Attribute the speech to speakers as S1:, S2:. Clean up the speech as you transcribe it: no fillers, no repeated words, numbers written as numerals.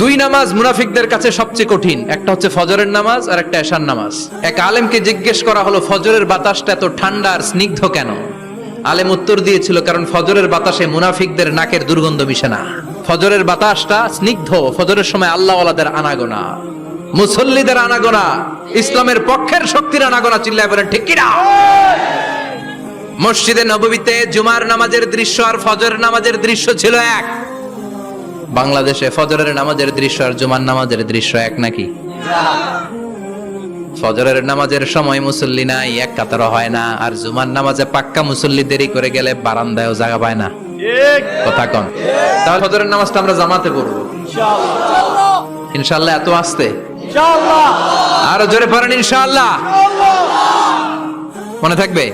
S1: দুই নামাজ মুনাফিকদের কাছে সবচেয়ে কঠিন, একটা হচ্ছে ফজরের নামাজ আর একটা এশার নামাজ। এক আলেমকে জিজ্ঞেস করা হলো ফজরের বাতাসটা এত ঠান্ডা আর স্নিগ্ধ কেন? আলেম উত্তর দিয়েছিল, কারণ ফজরের বাতাসে মুনাফিকদের নাকের দুর্গন্ধ মিশে না। ফজরের বাতাসটা স্নিগ্ধ, ফজরের সময় আল্লাহওয়ালাদের আনাগোনা, মুসল্লিদের আনাগোনা, ইসলামের পক্ষের শক্তির আনাগোনা। চিল্লায় বলেন ঠিক কিনা? মসজিদে নববীতে জুমার নামাজের দৃশ্য আর ফজরের নামাজের দৃশ্য ছিল এক। বাংলাদেশে ফজরের নামাজের দৃশ্য আর জুমার নামাজের দৃশ্য এক নাকি? ফজরের নামাজের সময় মুসল্লি নাই, এক কাতারও হয় না, আর জুমার নামাজে পাক্কা মুসল্লি দেরি করে গেলে বারান্দায়ও জায়গা পায় না। কথা কন। তাহলে ফজরের নামাজটা আমরা জামাতে পড়বো ইনশাআল্লাহ। এত আসতে আরো জোরে পড়েন ইনশাআল্লাহ। মনে থাকবে?